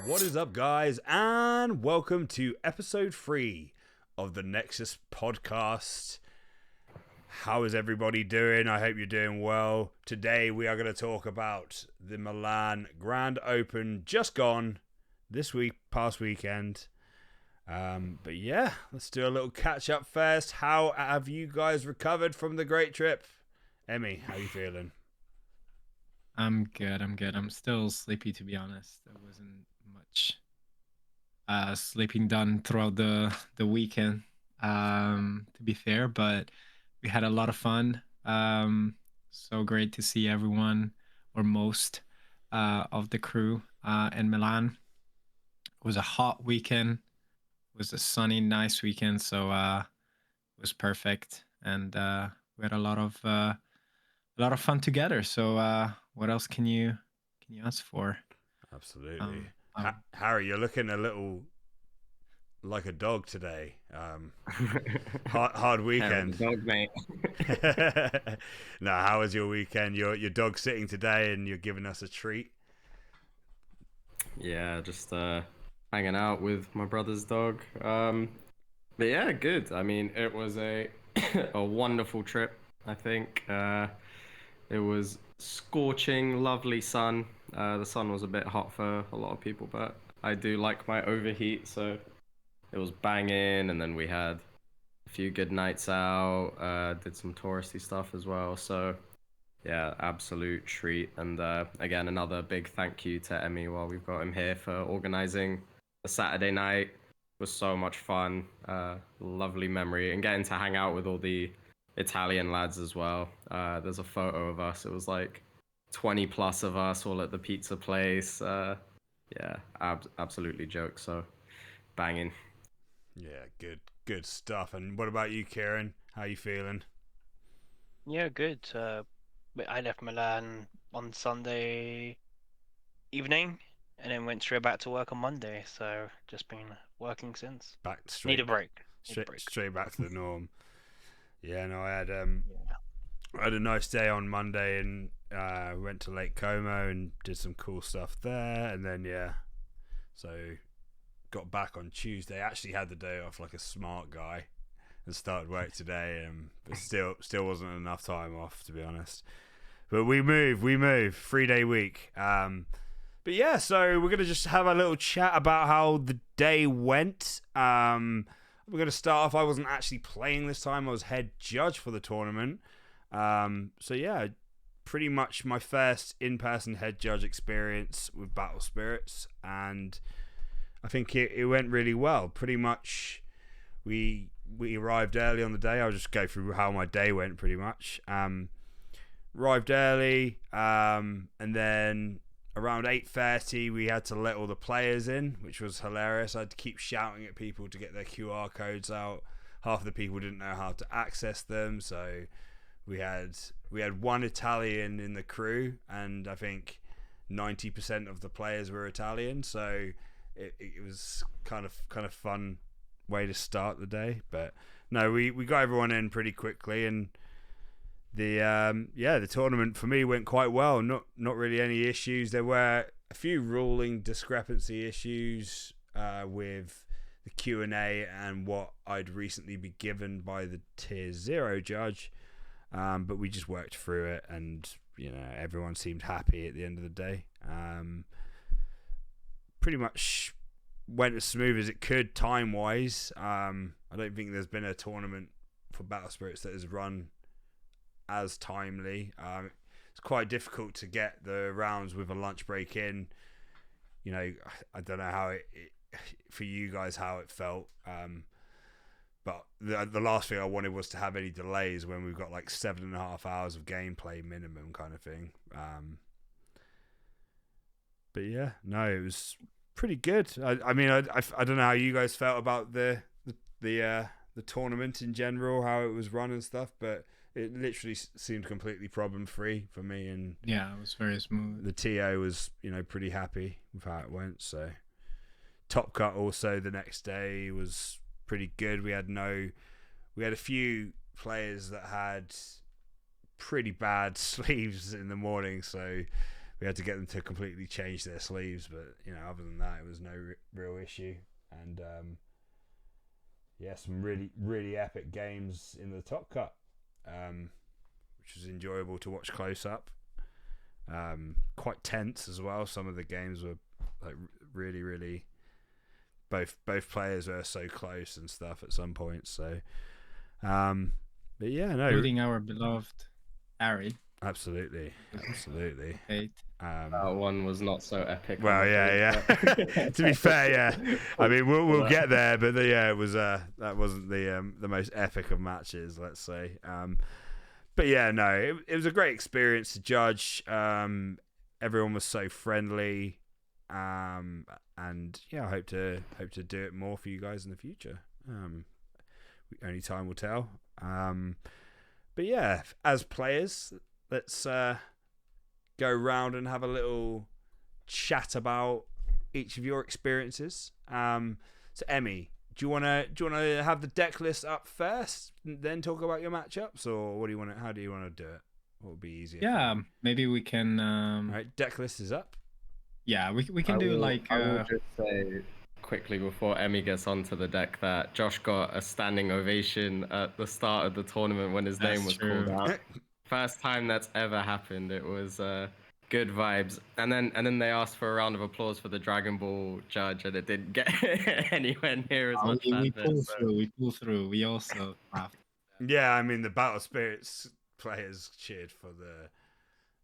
What is up, guys, and welcome to episode 3 of the Nexus podcast. How is everybody doing? I hope you're doing well. Today we are going to talk about the Milan Grand Open just gone this past weekend. But yeah, let's do a little catch up first. How have you guys recovered from the great trip? Emmy, how you feeling? I'm good. I'm still sleepy, to be honest. There wasn't much sleeping done throughout the weekend, to be fair, but we had a lot of fun. So great to see everyone or most of the crew in Milan. It was a hot weekend. It was a sunny, nice weekend, so it was perfect, and we had a lot of fun together. So what else can you ask for? Absolutely. Um, um, Harry, you're looking a little like a dog today. Hard Terrible weekend. dog, mate. No, how was your weekend? Your dog sitting today, and you're giving us a treat. Yeah, just hanging out with my brother's dog. But yeah, good. I mean, it was a a wonderful trip. I think it was scorching, lovely sun. The sun was a bit hot for a lot of people, but I do like my overheat, so it was banging. And then we had a few good nights out. Did some touristy stuff as well. So yeah, absolute treat. And again, another big thank you to Emmy while we've got him here for organizing the Saturday night. It was so much fun. Lovely memory. And getting to hang out with all the Italian lads as well. There's a photo of us. It was like 20 plus of us all at the pizza place. Yeah, absolutely joke. So banging. Yeah, good stuff. And what about you, Kieran? How you feeling? Yeah, good. I left Milan on Sunday evening and then went straight back to work on Monday. So just been working since. Back Need straight, a break. Need a straight, break. straight back to the norm. Yeah, no, Yeah. I had a nice day on Monday and went to Lake Como and did some cool stuff there, and then so got back on Tuesday. Actually had the day off like a smart guy and started work today, but still wasn't enough time off, to be honest. But we move 3-day week. But yeah, so we're gonna just have a little chat about how the day went. We're gonna start off. I wasn't actually playing this time. I was head judge for the tournament. So yeah, pretty much my first in-person head judge experience with Battle Spirits, and I think it went really well. Pretty much, we arrived early on the day. I'll just go through how my day went. Pretty much, arrived early, and then around 8:30 we had to let all the players in, which was hilarious. I had to keep shouting at people to get their QR codes out. Half of the people didn't know how to access them, so we had one Italian in the crew, and I think 90% of the players were Italian, so it was kind of fun way to start the day. But no, we got everyone in pretty quickly, and the tournament for me went quite well. Not really any issues. There were a few ruling discrepancy issues with the Q&A and what I'd recently been given by the Tier 0 judge, but we just worked through it, and everyone seemed happy at the end of the day. Pretty much went as smooth as it could time wise. I don't think there's been a tournament for Battle Spirits that has run as timely. It's quite difficult to get the rounds with a lunch break in. I don't know how it for you guys how it felt, but the last thing I wanted was to have any delays when we've got like 7.5 hours of gameplay minimum kind of thing. But yeah, no, it was pretty good. I mean, I don't know how you guys felt about the tournament in general, how it was run and stuff, but it literally seemed completely problem free for me, and yeah, it was very smooth. the TO was pretty happy with how it went. So Top Cut also the next day was pretty good. We had a few players that had pretty bad sleeves in the morning, so we had to get them to completely change their sleeves, but other than that, it was no real issue. And some really epic games in the Top Cut, which was enjoyable to watch close up. Quite tense as well. Some of the games were like really both players were so close and stuff at some point. So, but yeah, no, including our beloved Harry. Absolutely. Eight. That one was not so epic. Well, to be fair, yeah. I mean, we'll get there, but it was that wasn't the most epic of matches, let's say. But yeah, no, it was a great experience to judge. Everyone was so friendly, and yeah, I hope to do it more for you guys in the future. Only time will tell. But yeah, as players, let's go round and have a little chat about each of your experiences. So Emmy, do you wanna have the deck list up first, then talk about your matchups, or what do you want? How do you want to do it? What would be easier? Yeah, maybe we can. All right, deck list is up. Yeah, we can do like. I will just say quickly before Emmy gets onto the deck that Josh got a standing ovation at the start of the tournament when his name was called out. First time that's ever happened. It was good vibes. And then they asked for a round of applause for the Dragon Ball judge, and it didn't get anywhere near as much fanfare. We pull through. We also laughed. Yeah, I mean the Battle Spirits players cheered for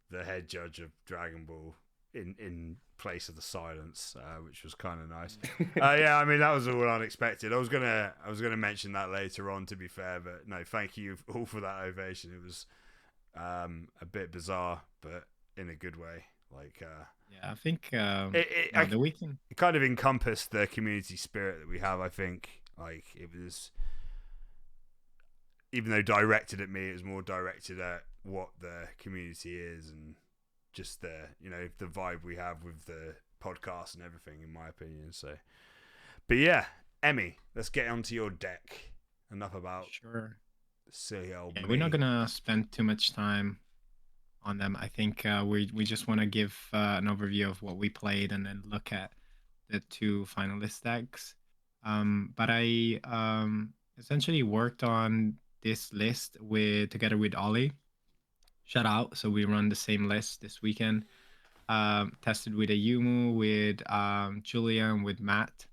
the head judge of Dragon Ball in place of the silence, which was kind of nice. Yeah, I mean that was all unexpected. I was gonna mention that later on, to be fair, but no, thank you all for that ovation. It was a bit bizarre, but in a good way. Like, yeah, I think the weekend it kind of encompassed the community spirit that we have. I think, like, it was, even though directed at me, it was more directed at what the community is and just the the vibe we have with the podcast and everything, in my opinion. So, but yeah, Emmy, let's get onto your deck. Enough about silly old. Yeah, we're not gonna spend too much time on them. I think we just want to give an overview of what we played and then look at the two finalist decks. But I essentially worked on this list together with Ollie. Shout out! So we run the same list this weekend. Tested with a Yumu, with Julian, with Matt,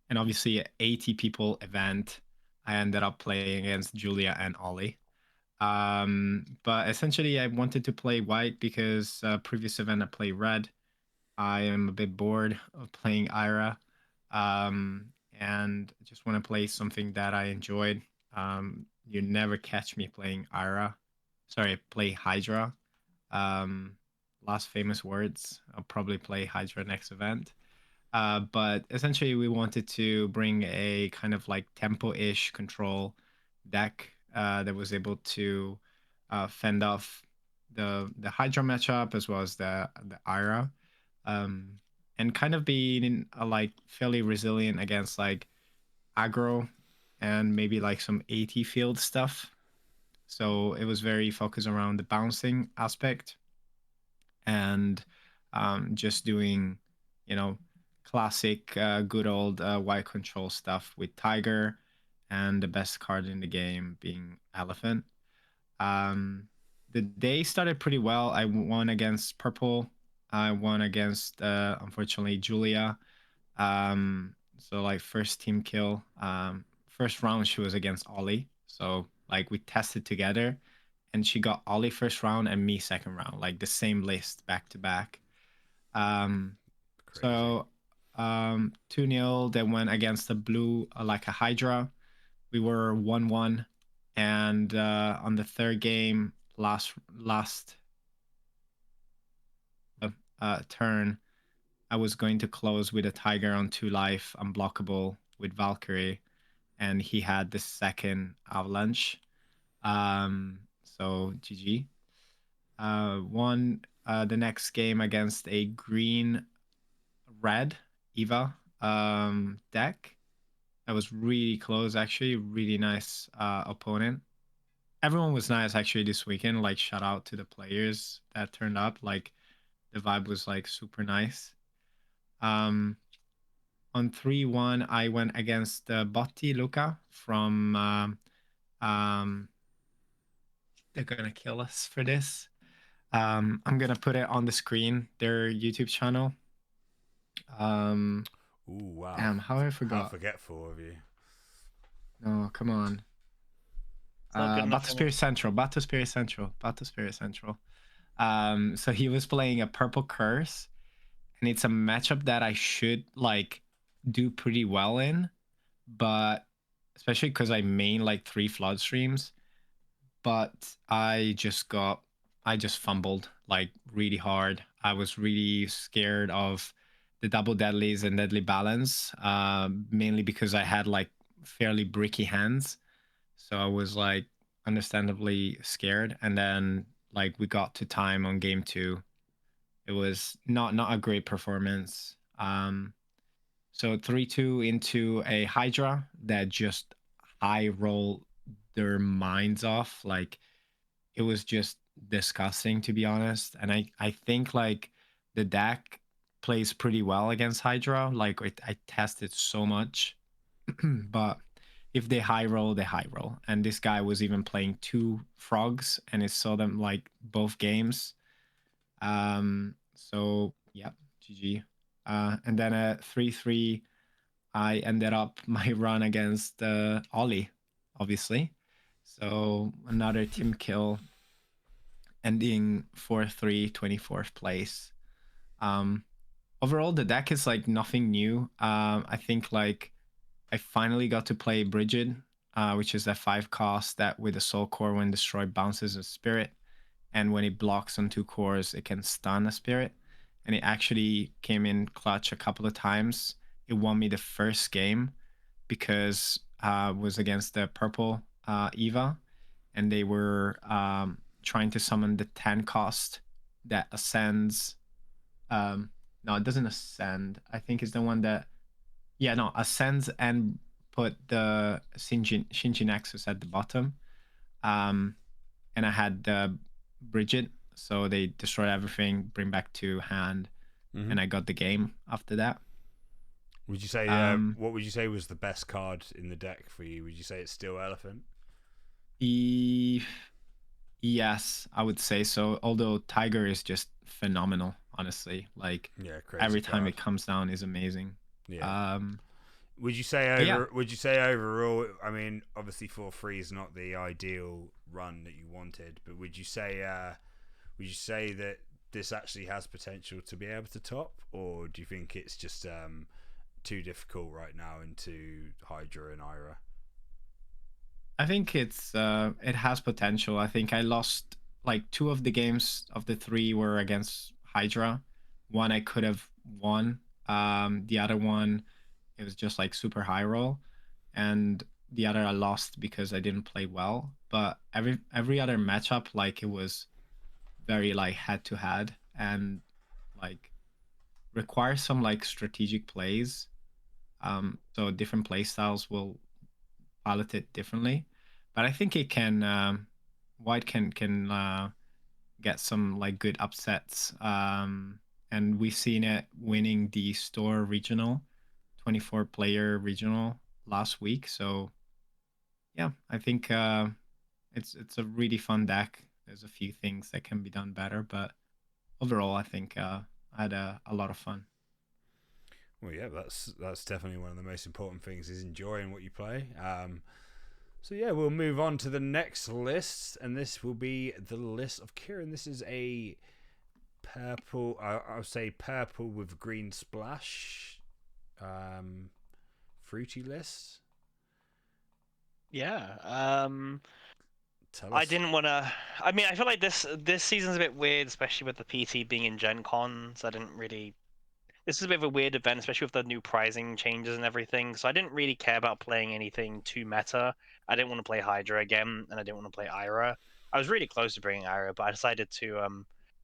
and obviously 80 people event. I ended up playing against Julia and Ollie. But essentially I wanted to play white because previous event I played red. I am a bit bored of playing Ira, and just want to play something that I enjoyed. You never catch me playing Ira. Sorry, play Hydra. Last famous words. I'll probably play Hydra next event. But essentially we wanted to bring a kind of like tempo-ish control deck that was able to fend off the Hydra matchup as well as the Ira, and kind of being like fairly resilient against like aggro and maybe like some AT field stuff. So it was very focused around the bouncing aspect and just doing, classic good old white control stuff with Tiger and the best card in the game being Elephant. The day started pretty well. I won against Purple. I won against, unfortunately, Julia. So like first team kill. First round she was against Ollie. So like we tested together and she got Ollie first round and me second round, like the same list back to back. So 2-0, then went against the blue like a Hydra. We were 1-1, and on the third game, last turn, I was going to close with a Tiger on 2 life, unblockable with Valkyrie, and he had the second avalanche. So GG. Won the next game against a green red Eva deck. That was really close, actually. Really nice opponent. Everyone was nice, actually, this weekend. Like, shout out to the players that turned up. Like, The vibe was like super nice. On 3-1, I went against Botti Luca from. They're gonna kill us for this. I'm gonna put it on the screen. Their YouTube channel. Ooh, wow. Damn, how I forgot. How forgetful of you. No, come on. It's not good enough for me. Battle Spirit Central. So he was playing a Purple Curse, and it's a matchup that I should like do pretty well in, but especially because I main like 3 flood streams, but I just fumbled like really hard. I was really scared of the double deadlies and deadly balance, mainly because I had like fairly bricky hands. So I was like understandably scared. And then like we got to time on game 2. It was not a great performance. So 3-2 into a Hydra that just high roll their minds off. Like it was just disgusting, to be honest. And I think like the deck plays pretty well against Hydra. Like I tested so much, but if they high roll, they high roll. And this guy was even playing 2 frogs, and it saw them like both games. So yeah, GG. And then at 3-3, I ended up my run against Ollie, obviously. So another team kill, ending 4-3, 24th place. Overall, the deck is like nothing new. I think like I finally got to play Brigid, which is a 5 cost that with a soul core, when destroyed, bounces a spirit. And when it blocks on 2 cores, it can stun a spirit. And it actually came in clutch a couple of times. It won me the first game because it was against the purple Eva, and they were trying to summon the 10 cost that ascends. No, it doesn't ascend. I think it's the one that, yeah, no, ascends and put the Shinji Nexus at the bottom. And I had the Bridget, so they destroyed everything, bring back to hand, and I got the game after that. Would you say what would you say was the best card in the deck for you? Would you say it's still Elephant? Yes, I would say so. Although Tiger is just phenomenal, honestly. Like Yeah, crazy every time card. it comes down is amazing. Yeah. Would you say overall? I mean, obviously 4-3 is not the ideal run that you wanted, but would you say that this actually has potential to be able to top, or do you think it's just too difficult right now into Hydra and Ira? I think it has potential. I think I lost like 2 of the games of the 3 were against Hydra. One I could have won. The other one, it was just like super high roll, and the other I lost because I didn't play well. But every other matchup, like it was very like head to head, and like requires some like strategic plays. So different play styles will pilot it differently, but I think it can White can get some like good upsets. And we've seen it winning the store regional, 24 player regional last week. So yeah, I think it's a really fun deck. There's a few things that can be done better, but overall, I think I had a lot of fun. Well, yeah, that's definitely one of the most important things, is enjoying what you play. So yeah, we'll move on to the next list, and this will be the list of Kieran. This is a purple, I'll say purple with green splash, fruity list. Yeah. Tell I us. didn't want to. I mean, I feel like this season's a bit weird, especially with the PT being in Gen Con. So I didn't really. This is a bit of a weird event, especially with the new pricing changes and everything. So I didn't really care about playing anything too meta. I didn't want to play Hydra again, and I didn't want to play Ira. I was really close to bringing Ira, but I decided to.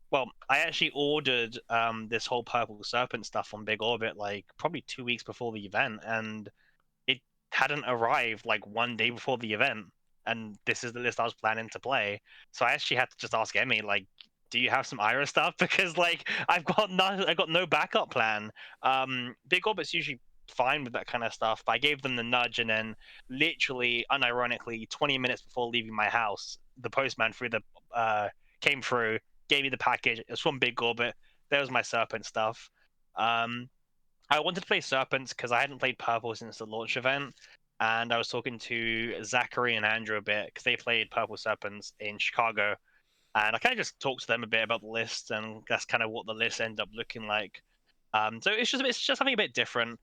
Well, I actually ordered this whole Purple Serpent stuff on Big Orbit like probably 2 weeks before the event, and it hadn't arrived like one day before the event. And this is the list I was planning to play. So I actually had to just ask Emmy, like, do you have some Ira stuff? Because like I've got no backup plan. Big Orbit's usually fine with that kind of stuff, but I gave them the nudge, and then literally, unironically, 20 minutes before leaving my house, the postman came through, gave me the package. It was from Big Orbit. There was my Serpent stuff. I wanted to play Serpents because I hadn't played Purple since the launch event, and I was talking to Zachary and Andrew a bit because they played Purple Serpents in Chicago, and I kind of just talked to them a bit about the list, and that's kind of what the list ended up looking like. So it's just something a bit different.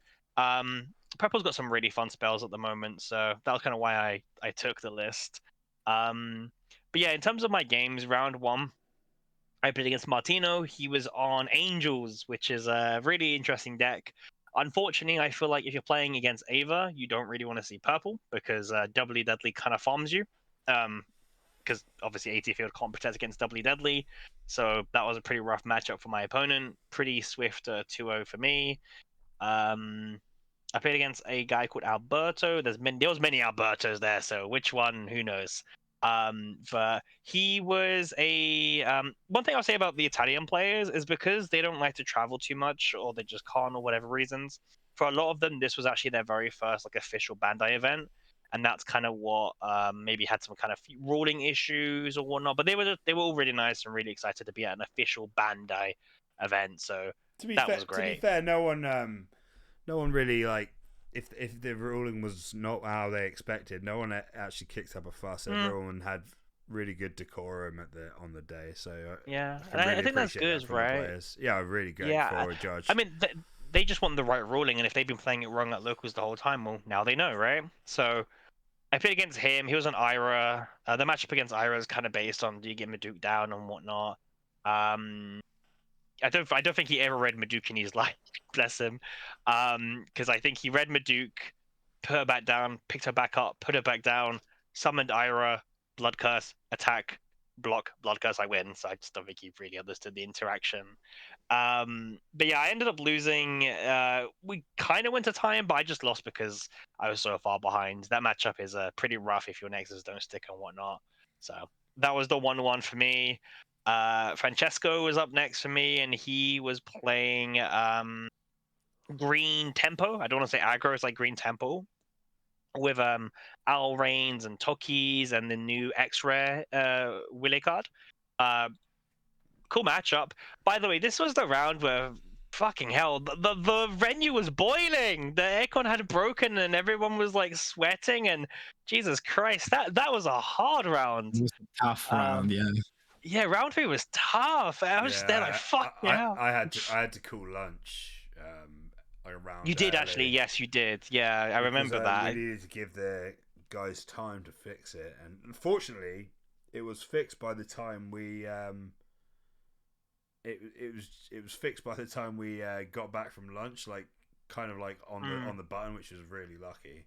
Purple's got some really fun spells at the moment, so that was kind of why I took the list. But yeah, in terms of my games, round one, I played against Martino. He was on Angels, which is a really interesting deck. Unfortunately, I feel like if you're playing against Ava, you don't really want to see purple because Doubly Deadly kind of farms you. Because obviously AT Field can't protect against Doubly Deadly. So that was a pretty rough matchup for my opponent. Pretty swift 2-0 for me. I played against a guy called Alberto. There was many Albertos there, so which one, who knows? But he was a one thing I'll say about the Italian players is because they don't like to travel too much, or they just can't, or whatever reasons. For a lot of them, this was actually their very first like official Bandai event, and that's kind of what maybe had some kind of ruling issues or whatnot. But they were all really nice and really excited to be at an official Bandai event. So that was great. To be fair, no one really like. If the ruling was not how they expected, no one actually kicked up a fuss. Everyone had really good decorum on the day. So yeah, I think that's good, right? Yeah, really great for a judge. I mean, they just want the right ruling, and if they've been playing it wrong at locals the whole time, well, now they know, right? So I played against him. He was on Ira. The matchup against Ira is kind of based on do you get Maduke down and whatnot. I don't think he ever read Maduke in his life, bless him. Because I think he read Maduke, put her back down, picked her back up, put her back down, summoned Ira, Blood Curse, attack, block, Blood Curse, I win. So I just don't think he really understood the interaction. But yeah, I ended up losing. We kind of went to time, but I just lost because I was so far behind. That matchup is pretty rough if your Nexus don't stick and whatnot. So that was the 1-1 for me. Francesco was up next for me, and he was playing Green Tempo. I don't want to say aggro, it's like Green Tempo with Owl Rains and Tokis and the new X-Rare Willy card. Cool matchup. By the way, this was the round where fucking hell, the venue was boiling. The aircon had broken and everyone was like sweating, and Jesus Christ, that was a hard round. It was a tough round, yeah. Yeah, round 3 was tough. I was just there like, fuck yeah. I had to call lunch around. You did actually, yes, you did. Yeah, I remember that. We needed to give the guys time to fix it, and unfortunately, it was fixed by the time we. It was fixed by the time we got back from lunch, like kind of like on the button, which was really lucky.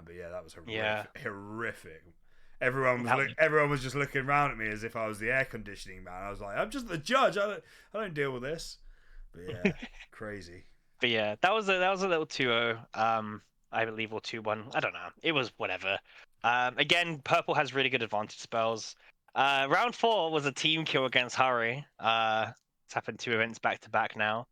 But yeah, that was horrific. Everyone was just looking around at me as if I was the air conditioning man. I was like, I'm just the judge. I don't deal with this. But yeah, crazy. But yeah, that was a little 2-0. I believe, or 2-1. I don't know. It was whatever. Again, purple has really good advantage spells. Round 4 was a team kill against Hurry. It's happened 2 events back to back now.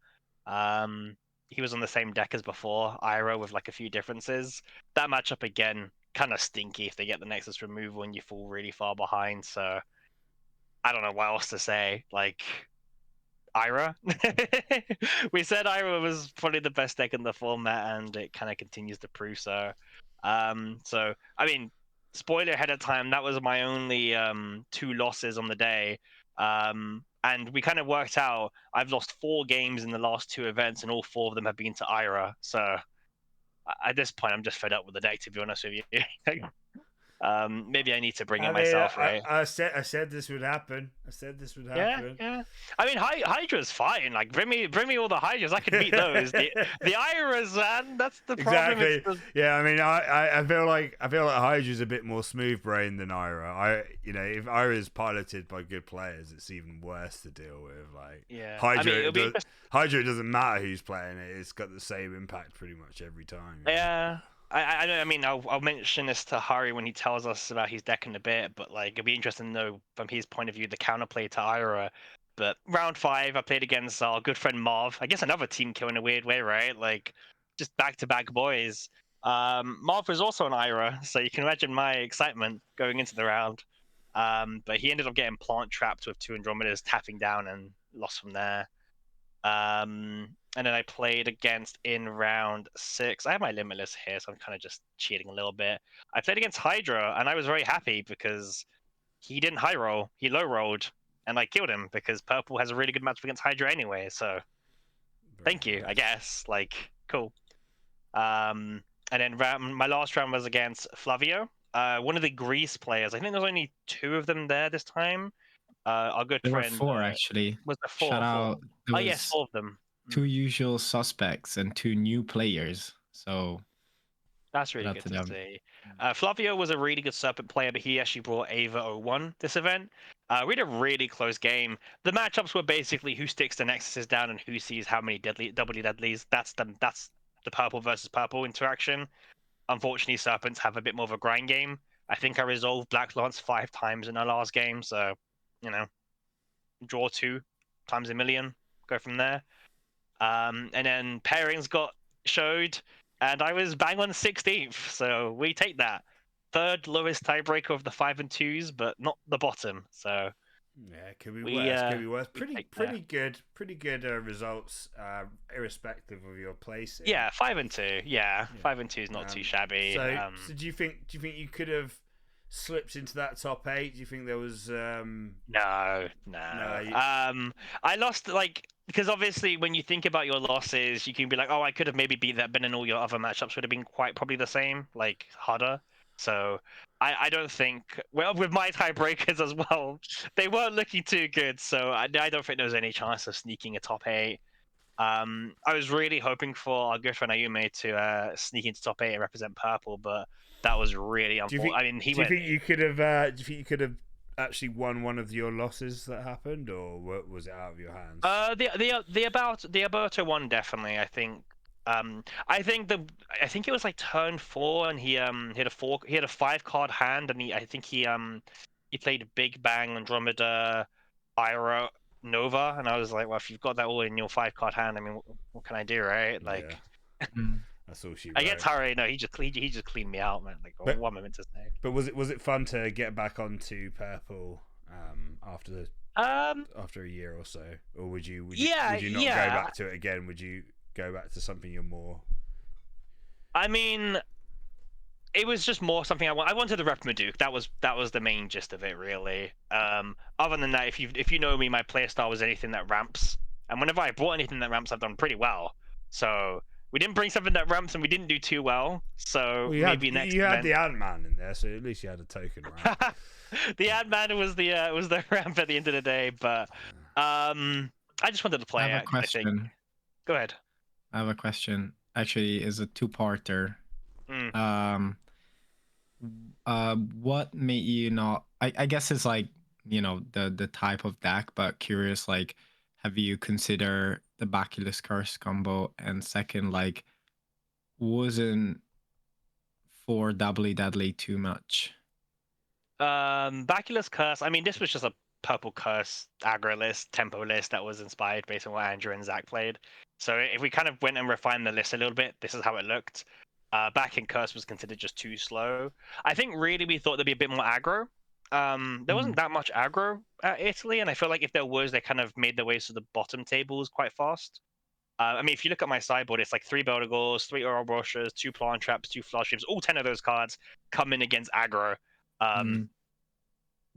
He was on the same deck as before, Ira, with like a few differences. That matchup again, kind of stinky if they get the Nexus removal and you fall really far behind. So I don't know what else to say. Like Ira, we said Ira was probably the best deck in the format, and it kind of continues to prove so. So I mean, spoiler ahead of time, that was my only 2 losses on the day. And we kind of worked out I've lost 4 games in the last 2 events, and all 4 of them have been to Ira. So at this point, I'm just fed up with the deck, to be honest with you. Maybe I need to bring it myself, right? I said this would happen. Yeah. I mean, Hydra's fine. Like, bring me all the Hydras. I could beat those. the Iras, man. That's the problem. Exactly. Yeah. I mean, I feel like Hydra's a bit more smooth brain than Ira. If Ira is piloted by good players, it's even worse to deal with. Like, yeah. Hydra doesn't matter who's playing it. It's got the same impact pretty much every time. Yeah. I mean, I'll mention this to Hari when he tells us about his deck in a bit, but like it'd be interesting to know from his point of view the counterplay to Ira. But round 5, I played against our good friend Marv. I guess another team kill in a weird way, right? Like just back-to-back boys. Marv was also an Ira, so you can imagine my excitement going into the round. But he ended up getting plant trapped with 2 Andromedas, tapping down, and lost from there. And then I played against in round 6. I have my limitless here, so I'm kind of just cheating a little bit. I played against Hydra, and I was very happy because he didn't high roll, he low rolled, and I killed him because purple has a really good matchup against Hydra anyway. So thank you, I guess. Like, cool. And then my last round was against Flavio, one of the Greece players. I think there's only 2 of them there this time. Our good There were friend 4 actually. was there 4? Shout out. There Oh yes, was 4 of them. 2 usual suspects and 2 new players. So That's really shout out good to to them. see. Flavio was a really good Serpent player, but he actually brought Ava 01 this event. We had a really close game. The matchups were basically who sticks the Nexuses down and who sees how many double deadlies. That's the purple versus purple interaction. Unfortunately, Serpents have a bit more of a grind game. I think I resolved Black Lance 5 times in our last game, so you know, draw 2 times a million, go from there. And then pairings got showed, and I was bang on 16th, so we take that. 3rd lowest tiebreaker of the 5 and 2s, but not the bottom. So yeah, could be we, worse. Could be worse. we Pretty take that. good results, irrespective of your placing. Yeah, 5 and 2. Yeah, 5 and 2 is not too shabby. So do you think you could have slipped into that top 8? Do you think there was No. you- I lost because obviously when you think about your losses, you can be like, oh, I could have maybe beat that, but then all your other matchups would have been quite probably the same, like harder. So I don't think, well, with my tiebreakers as well, they weren't looking too good. So I don't think there was any chance of sneaking a top 8. I was really hoping for our good friend Ayume to sneak into top 8 and represent purple, but that was really unfortunate. I mean, do you think you could have? Do you think you could have actually won one of your losses that happened, or was it out of your hands? The Alberto one definitely. I think. I think it was like turn 4, and he had a 5 card hand, and I think he played Big Bang, Andromeda, Pyro, Nova, and I was like, well, if you've got that all in your 5 card hand, I mean, what can I do, right? Like, that's all she wrote. I get Tari. No, he just cleaned me out, man. Like, what am I meant to say? But was it fun to get back onto purple after a year or so, or would you not go back to it again? Would you go back to something you're more? I mean, it was just more something I wanted to rep Maduke. That was the main gist of it, really. Other than that, if you know me, my playstyle was anything that ramps, and whenever I brought anything that ramps, I've done pretty well. So we didn't bring something that ramps, and we didn't do too well. So maybe next you event... had the Ant-Man in there, so at least you had a token ramp. The Ant-Man was the ramp at the end of the day, but I just wanted to play I have a question. Go ahead. I have a question. Actually, is a 2-parter. What made you not? I guess it's like, you know, the type of deck, but curious, like, have you considered the Bacillus Curse combo? And second, like, wasn't 4 doubly deadly too much? Bacillus Curse. I mean, this was just a purple curse aggro list, tempo list that was inspired based on what Andrew and Zach played. So if we kind of went and refined the list a little bit, this is how it looked. Back in Curse was considered just too slow. I think really we thought there'd be a bit more aggro. There wasn't that much aggro at Italy, and I feel like if there was, they kind of made their way to the bottom tables quite fast. I mean, if you look at my sideboard, it's like 3 Beldigors, 3 Ouroboros, 2 Plant Traps, 2 Flush Ships. All 10 of those cards come in against aggro.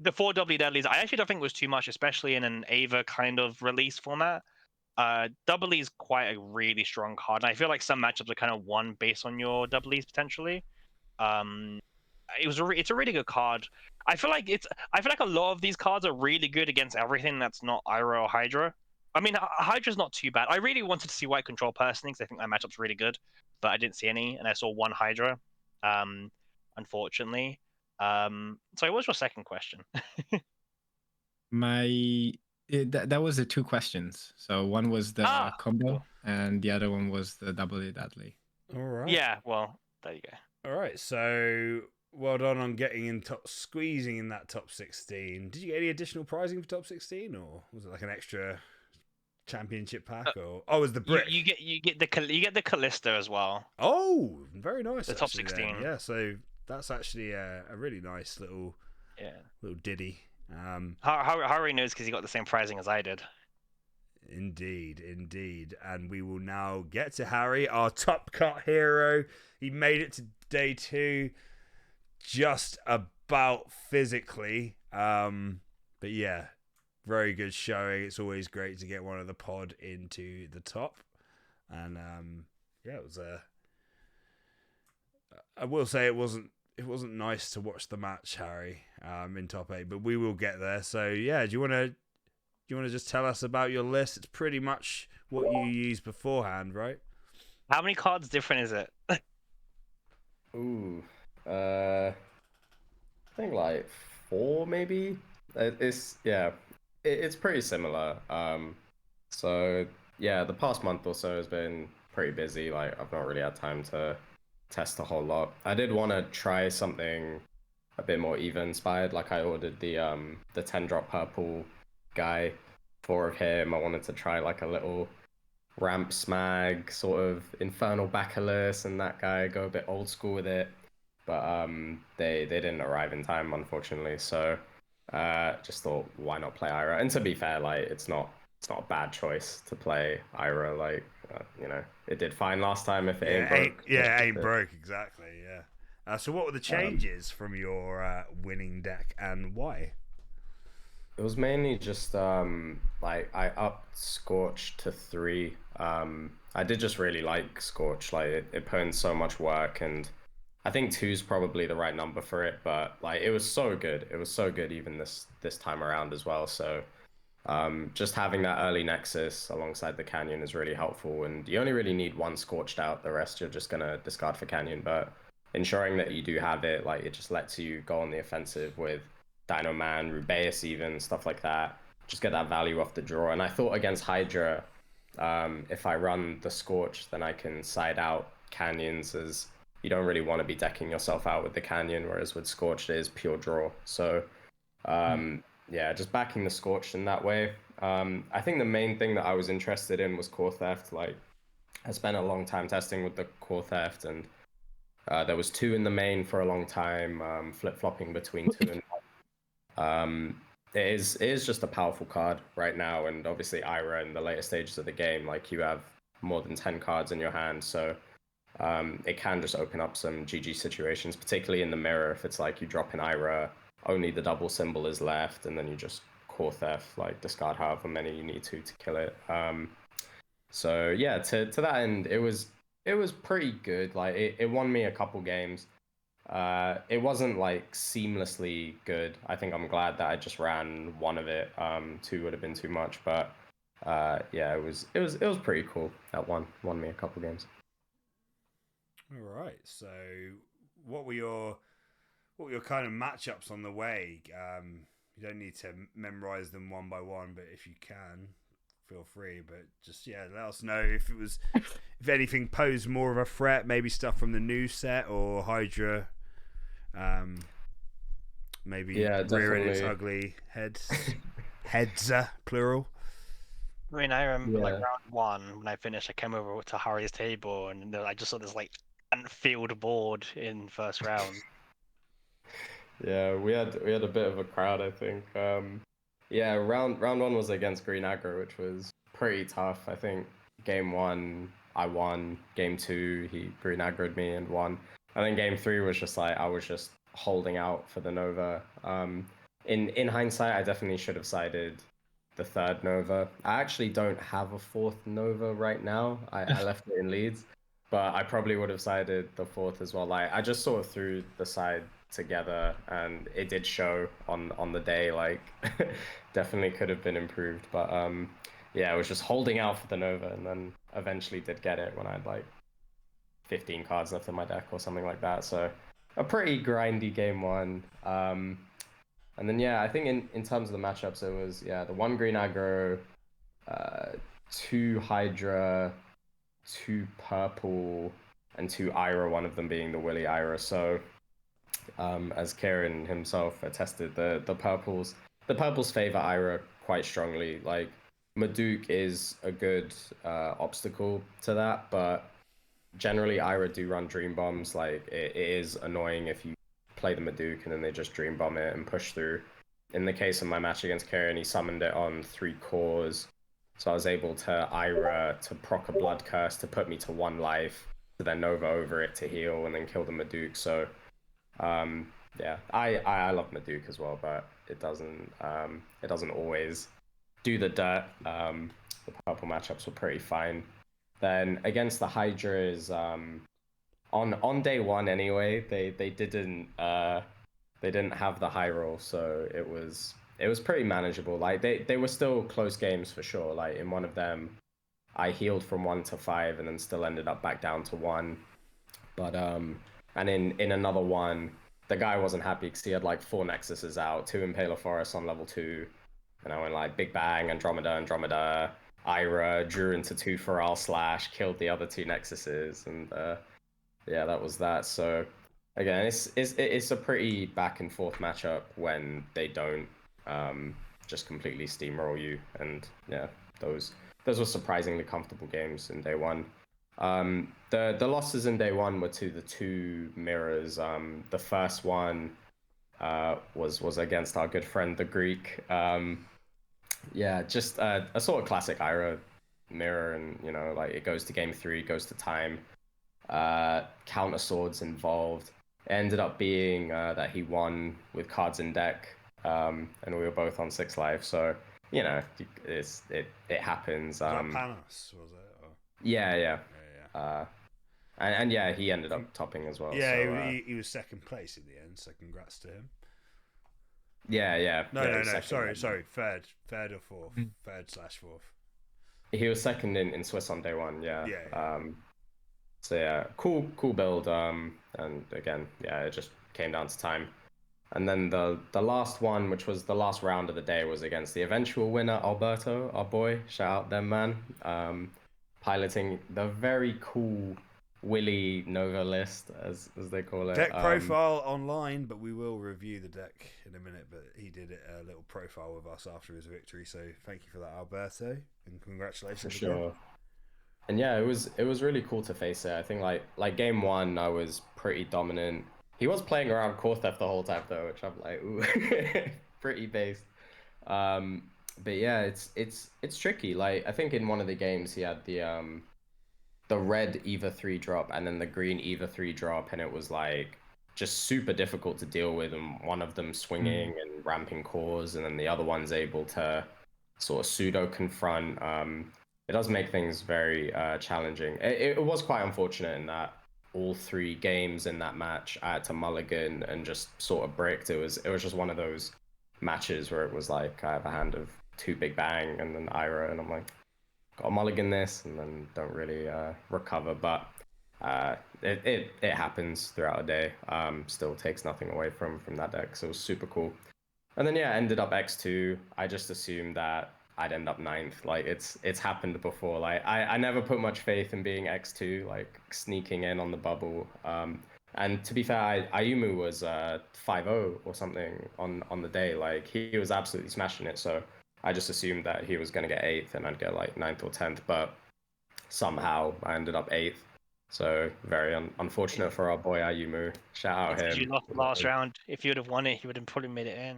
The 4 doubly deadlies, I actually don't think was too much, especially in an Ava kind of release format. Doubly is quite a really strong card, and I feel like some matchups are kind of won based on your doublies potentially. It's a really good card. I feel like a lot of these cards are really good against everything that's not Ira or Hydra. I mean, Hydra's not too bad. I really wanted to see white control personally because I think that matchup's really good, but I didn't see any, and I saw 1 Hydra, unfortunately. So what was your second question? That was the 2 questions. So one was the combo, cool. and the other one was the doubly deadly. All right. Yeah, well, there you go. All right, so well done on getting in squeezing in that top 16. Did you get any additional prizing for top 16, or was it like an extra championship pack? Or was the brick? You get the Callista as well. Oh, very nice. The top actually, 16. then. Yeah, so that's actually a really nice little ditty. Harry knows because he got the same prizing as I did. Indeed. And we will now get to Harry, our top cut hero. He made it to day 2 just about physically. But yeah, very good showing. It's always great to get one of the pod into the top. And yeah, it was I will say it wasn't nice to watch the match, Harry, in top 8, but we will get there. So yeah, do you want to just tell us about your list? It's pretty much what you used beforehand, right? How many cards different is it? Ooh, I think like 4 maybe. It's pretty similar. So yeah, the past month or so has been pretty busy. Like I've not really had time to test a whole lot. I did want to try something a bit more even inspired. Like I ordered the 10-drop purple guy, 4 of him. I wanted to try like a little ramp smag sort of infernal bacillus and that guy, go a bit old school with it, but they didn't arrive in time, unfortunately. So just thought, why not play Ira? And to be fair, like it's not a bad choice to play Ira. Like it did fine last time. If it ain't broke, ain't broke, exactly. Yeah. So what were the changes from your winning deck, and why? It was mainly just like I upped Scorch to 3. I did just really like Scorch. Like it put in so much work, and I think 2 is probably the right number for it. But like it was so good. It was so good even this time around as well. So just having that early Nexus alongside the Canyon is really helpful. And you only really need 1 Scorched out. The rest you're just gonna discard for Canyon. But ensuring that you do have it, like it just lets you go on the offensive with Dino Man, Rubeus even, stuff like that. Just get that value off the draw. And I thought against Hydra, if I run the Scorch, then I can side out Canyons, as you don't really want to be decking yourself out with the Canyon, whereas with Scorch it is pure draw. So yeah, just backing the Scorch in that way. I think the main thing that I was interested in was Core Theft. Like I spent a long time testing with the Core Theft, and there was 2 in the main for a long time, flip-flopping between 2 and 1. It is just a powerful card right now, and obviously Ira in the later stages of the game, like you have more than 10 cards in your hand, so it can just open up some GG situations, particularly in the mirror. If it's like you drop an Ira, only the double symbol is left, and then you just Core Theft, like discard however many you need to kill it. So yeah, to that end, it was pretty good. Like it won me a couple games. It wasn't like seamlessly good. I think I'm glad that I just ran 1 of it. 2 would have been too much, but yeah, it was pretty cool. That won me a couple games. All right. So, what were your kind of matchups on the way? You don't need to memorize them one by one, but if you can, feel free. But just let us know if anything posed more of a threat. Maybe stuff from the new set or Hydra. Maybe rearing its ugly heads plural. I mean, I remember like round 1 when I finished, I came over to Harry's table and I just saw this like field board in first round. Yeah, we had a bit of a crowd, I think. Yeah, round 1 was against Green Aggro, which was pretty tough. I think game 1 I won. Game 2 he Green Aggroed me and won. I think game 3 was just like I was just holding out for the Nova. In hindsight, I definitely should have sided the 3rd Nova. I actually don't have a 4th Nova right now. I left it in Leeds, but I probably would have sided the 4th as well. Like I just sort of threw the side together, and it did show on the day. Like definitely could have been improved, but yeah, I was just holding out for the Nova, and then eventually did get it when I had like 15 cards left in my deck or something like that. So a pretty grindy game 1. And then yeah, I think in terms of the matchups, it was the 1 Green Aggro, 2 Hydra, 2 Purple, and 2 Ira, one of them being the Willy Ira. So as Kieran himself attested, the purples favor Ira quite strongly. Like Maduke is a good obstacle to that, but generally Ira do run dream bombs. Like it is annoying if you play the Maduke and then they just dream bomb it and push through. In the case of my match against Kieran, he summoned it on 3 cores, so I was able to Ira to proc a blood curse to put me to 1 life, to then Nova over it to heal and then kill the Maduke. So yeah, I love Maduke as well, but it doesn't always do the dirt. The purple matchups were pretty fine. Then against the Hydras, on day 1 anyway, they didn't have the high roll, so it was pretty manageable. Like they were still close games for sure. Like in one of them, I healed from 1 to 5 and then still ended up back down to 1. But and in another one, the guy wasn't happy because he had like 4 Nexuses out, 2 Impaler Forests on level 2, and I went like Big Bang, Andromeda, Ira, drew into 2 Feral Slash, killed the other 2 Nexuses, and yeah, that was that. So again, it's a pretty back and forth matchup when they don't just completely steamroll you, and yeah, those were surprisingly comfortable games in day 1. The losses in day 1 were to the 2 mirrors. The first one was against our good friend the Greek. Yeah, just a sort of classic Ira mirror, and you know, like it goes to game 3, goes to time. Counter swords involved. It ended up being that he won with cards in deck, and we were both on 6 life. So you know, it happens. Was that Panos, was it? Or... Yeah. And yeah, he ended up topping as well. Yeah, so, he was second place in the end, so congrats to him. Yeah. No. Sorry. Third or fourth. Third/4th. He was second in Swiss on day 1. Yeah. Yeah. So yeah, cool build. And again, yeah, it just came down to time. And then the last one, which was the last round of the day, was against the eventual winner, Alberto, our boy. Shout out them, man. Piloting the very cool Willy Nova list, as they call it. Deck profile online, but we will review the deck in a minute. But he did a little profile with us after his victory, so thank you for that, Alberto, and congratulations. For sure. And yeah, it was really cool to face it. I think like game 1, I was pretty dominant. He was playing around core theft the whole time though, which I'm like, ooh, pretty based. But yeah, it's tricky. Like I think in one of the games he had the red Ep.3 drop and then the green Ep.3 drop, and it was like just super difficult to deal with, and one of them swinging and ramping cores, and then the other one's able to sort of pseudo confront. It does make things very challenging. It was quite unfortunate in that all 3 games in that match I had to mulligan and just sort of bricked. It was just one of those matches where it was like I have a hand of 2 Big Bang and then Ira, and I'm like, gotta mulligan this, and then don't really recover. But it happens throughout a day. Still takes nothing away from that deck, so it was super cool. And then yeah, ended up X2. I just assumed that I'd end up 9th. Like it's happened before. Like I never put much faith in being X2, like sneaking in on the bubble. And to be fair, Ayumu was 5-0 or something on the day. Like he was absolutely smashing it. So I just assumed that he was going to get 8th and I'd get like 9th or 10th. But somehow I ended up 8th. So very unfortunate for our boy Ayumu. Shout out him. You lost the last round. If you would have won it, he would have probably made it in.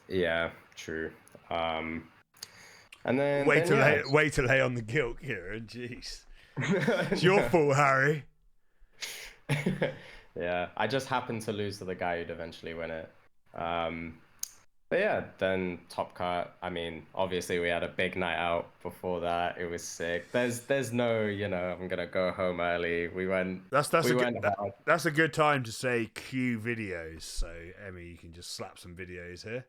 Yeah, true. And then wait to lay on the guilt, Kieran. Jeez, it's your fault, Harry. Yeah, I just happened to lose to the guy who'd eventually win it. But yeah, then top cut. I mean, obviously we had a big night out before that. It was sick. There's no, I'm gonna go home early. We went. That's a good time to say cue videos. So Emmy, you can just slap some videos here.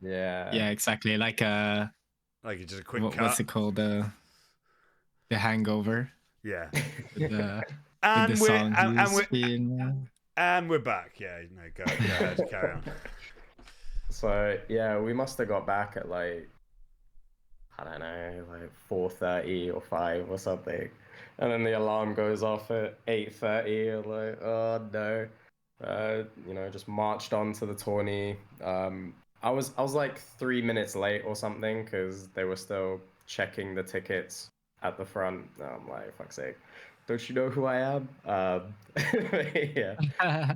Yeah, just exactly. a quick cut. What's it called? The Hangover. Yeah. And we're back. Yeah, no, go ahead, carry on. So yeah, we must have got back at like I don't know, like 4:30 or 5 or something. And then the alarm goes off at 8:30. I'm like, oh no. Just marched on to the tourney. I was like 3 minutes late or something because they were still checking the tickets at the front. I'm like, fuck's sake, don't you know who I am? Yeah.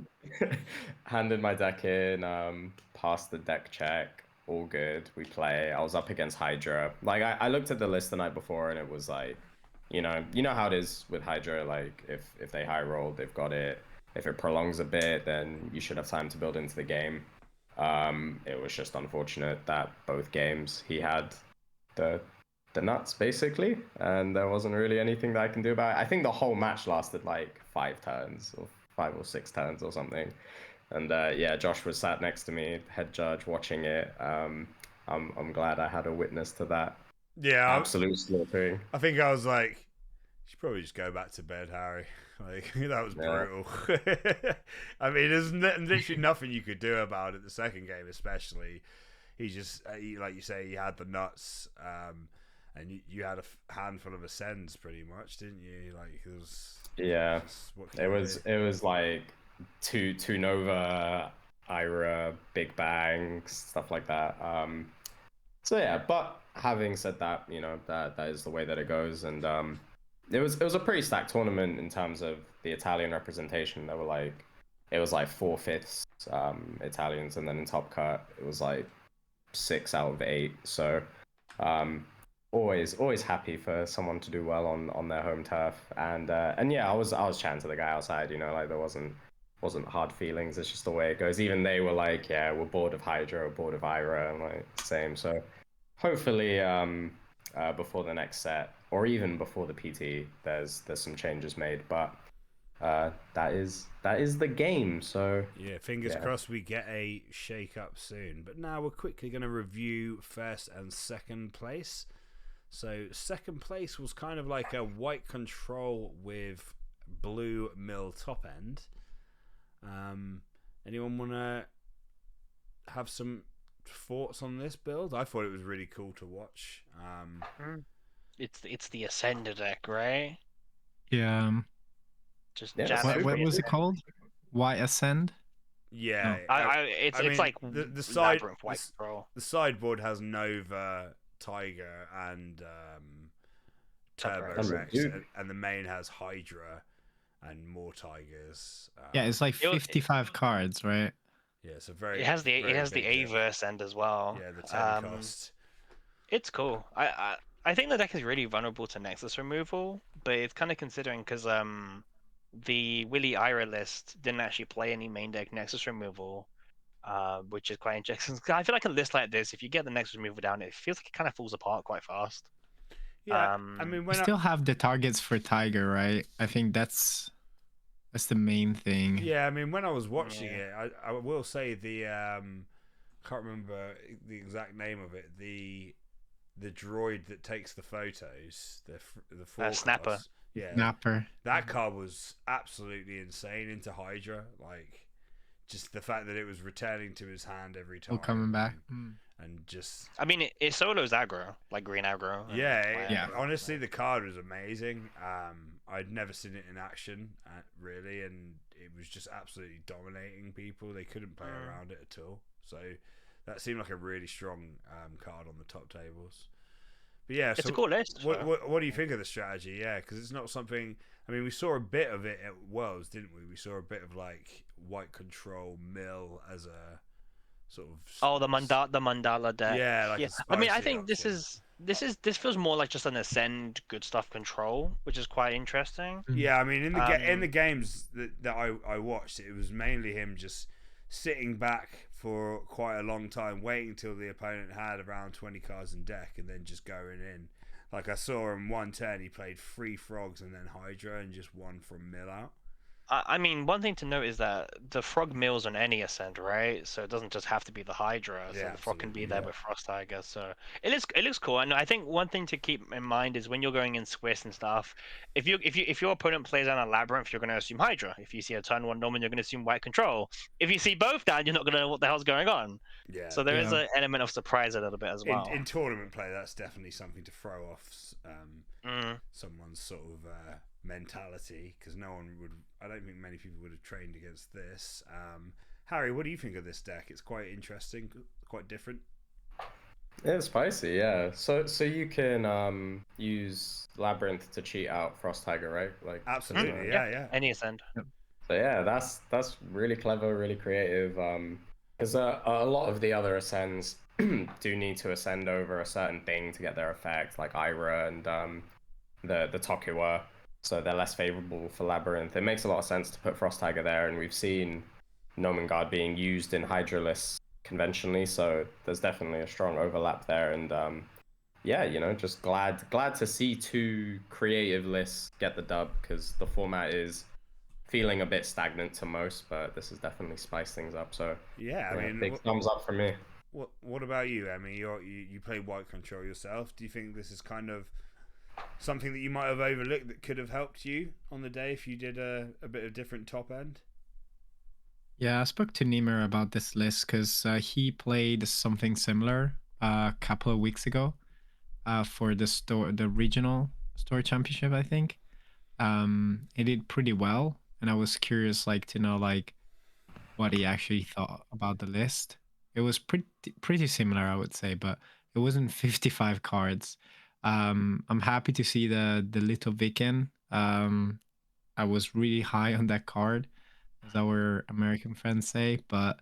Handed my deck in, passed the deck check, all good. We play. I was up against Hydra. Like I looked at the list the night before and it was like, you know how it is with Hydra, like if they high roll, they've got it. If it prolongs a bit, then you should have time to build into the game. It was just unfortunate that both games he had the nuts basically, and there wasn't really anything that I can do about it. I think the whole match lasted like 5 turns or 5 or 6 turns or something. And yeah, Josh was sat next to me, head judge, watching it. I'm glad I had a witness to that Yeah, absolute slaughtering. I think I was like, you should probably just go back to bed, Harry. Like, that was brutal. I mean, there's literally nothing you could do about it. The second game, especially, he just, like you say, he had the nuts, and you had a handful of ascends, pretty much, didn't you? Like, it was. Yeah, it was like two Nova, Ira, Big Bang, stuff like that. So yeah, but having said that, that is the way that it goes, and it was a pretty stacked tournament in terms of the Italian representation. It was like 4/5 Italians, and then in top cut it was like 6 out of 8. So always happy for someone to do well on their home turf, and yeah, I was chatting to the guy outside. Like there wasn't hard feelings. It's just the way it goes. Even they were like, yeah, we're bored of Hydra, we're bored of Ira. I'm like, same. So hopefully before the next set, or even before the PT, there's some changes made. But that is the game. So yeah, fingers crossed we get a shake up soon. But now we're quickly going to review first and second place. So second place was kind of like a white control with blue mill top end. Anyone want to have some thoughts on this build? I thought it was really cool to watch. It's the Ascender deck, right? Yeah. Just what was it called? Why Ascend? Yeah, it's like the sideboard has Nova, Tiger, and Turbo Rex, and the main has Hydra and more Tigers. Yeah, it's like 55 cards, right? Yeah, it's a very. It has the big Averse end as well. Yeah, the 10 cost. It's cool. I think the deck is really vulnerable to Nexus removal, but it's kind of considering because the Willy Ira list didn't actually play any main deck Nexus removal, which is quite interesting. I feel like a list like this, if you get the Nexus removal down, it feels like it kind of falls apart quite fast. Yeah, I mean, we still have the targets for Tiger, right? I think that's the main thing. Yeah, I mean, when I was watching it, I will say the can't remember the exact name of it. The droid that takes the photos, the Snapper. Yeah, Snapper. That card was absolutely insane into Hydra. Like, just the fact that it was returning to his hand every time. Coming back. And just, I mean, it solos aggro, like green aggro. Yeah. Honestly, the card was amazing. I'd never seen it in action, really, and it was just absolutely dominating people. They couldn't play around it at all. So that seemed like a really strong card on the top tables. But yeah, it's a cool list. What do you think of the strategy? Yeah, because it's not something. I mean, we saw a bit of it at Worlds, didn't we? We saw a bit of like white control mill as a sort of. The mandala deck. Yeah, I mean, I think this feels more like just an Ascend good stuff control, which is quite interesting. Yeah, I mean, in the games that I watched, it was mainly him just sitting back for quite a long time, waiting till the opponent had around 20 cards in deck, and then just going in. Like, I saw him one turn, he played 3 frogs and then Hydra and just won from mill out. I mean, one thing to note is that the frog mills on any ascend, right? So it doesn't just have to be the Hydra. So Yeah, the frog can be absolutely. there Yeah. with Frost Tiger. So it looks cool. And I think one thing to keep in mind is when you're going in Swiss and stuff, if your opponent plays on a Labyrinth, you're going to assume Hydra. If you see a turn one Norman, you're going to assume White Control. If you see both down, you're not going to know what the hell's going on. Yeah. So there is Yeah. an element of surprise a little bit as well. In tournament play, that's definitely something to throw off Mm. someone's sort of mentality, because no one would. I don't think many people would have trained against this. Harry, what do you think of this deck? It's quite interesting, quite different. It's spicy, yeah. So you can use Labyrinth to cheat out Frost Tiger, right? Like Absolutely, Yeah. yeah. Any ascend. So yeah, that's really clever, really creative. Because a lot of the other ascends do need to ascend over a certain thing to get their effect, like Ira and the Tokuwa. So they're less favorable for Labyrinth. It makes a lot of sense to put Frost Tiger there, and we've seen Gnomen Guard being used in Hydra lists conventionally, so there's definitely a strong overlap there. And yeah, just glad to see two creative lists get the dub, because the format is feeling a bit stagnant to most, but this has definitely spiced things up. So Yeah, I mean, big thumbs up from me. what about you, Emmy? You play White Control yourself. Do you think this is kind of something that you might have overlooked that could have helped you on the day if you did a bit of different top end? Yeah, I spoke to Nimer about this list because he played something similar a couple of weeks ago for the regional store championship, I think. He did pretty well, and I was curious, like, to know like what he actually thought about the list. It was pretty similar, I would say, but it wasn't 55 cards. I'm happy to see the little Viken. I was really high on that card, as our American friends say, but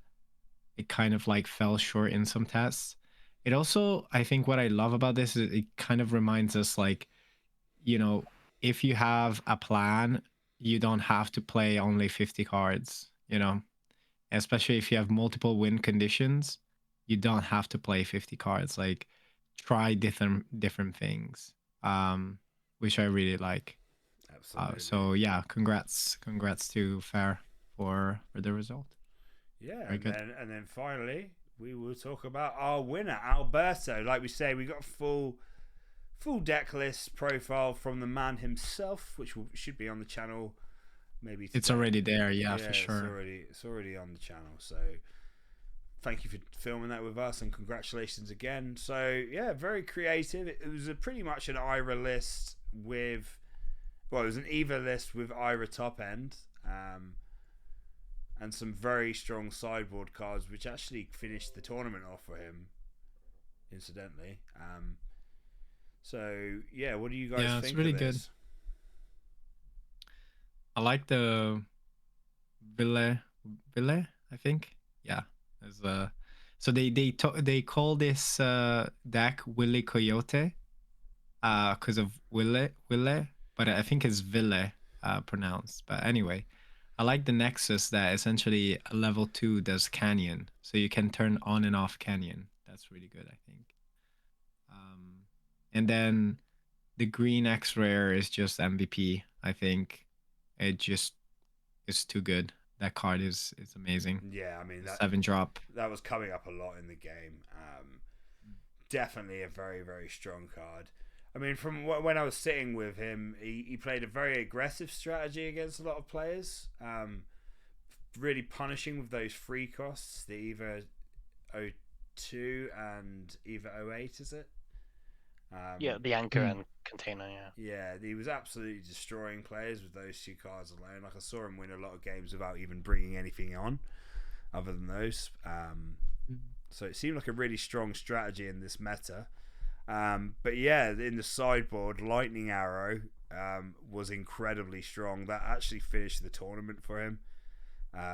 it kind of like fell short in some tests. It also, I think what I love about this is it kind of reminds us like, you know, if you have a plan, you don't have to play only 50 cards, especially if you have multiple win conditions, you don't have to play 50 cards. Like, try different things, which I really like. Absolutely. So yeah, congrats to Fair for the result. Yeah, Very good. And then finally we will talk about our winner, Alberto. Like we say, we got a full deck list profile from the man himself, which should be on the channel. Maybe today. It's already there, yeah, for sure. It's already on the channel. So thank you for filming that with us, and congratulations again. So yeah, very creative. It was pretty much an Ira list with, well, it was an Eva list with Ira top end, and some very strong sideboard cards, which actually finished the tournament off for him, incidentally. So yeah, what do you guys think? It's really of this? good. I like the Ville, I think. Yeah, so they call this deck Willy Coyote, because of Wille, but I think it's Ville pronounced. But anyway, I like the Nexus that essentially level 2 does Canyon, so you can turn on and off Canyon. That's really good, I think. And then the green X Rare is just MVP. I think it just is too good. That card is amazing. Yeah, I mean, that 7-drop. That was coming up a lot in the game. Definitely a very, very strong card. I mean, from when I was sitting with him, he played a very aggressive strategy against a lot of players. Really punishing with those free costs, the Eva 02 and Eva 08, is it? Yeah, the anchor and container, yeah. Yeah, he was absolutely destroying players with those two cards alone. Like, I saw him win a lot of games without even bringing anything on other than those. So it seemed like a really strong strategy in this meta. But yeah, in the sideboard, Lightning Arrow was incredibly strong. That actually finished the tournament for him.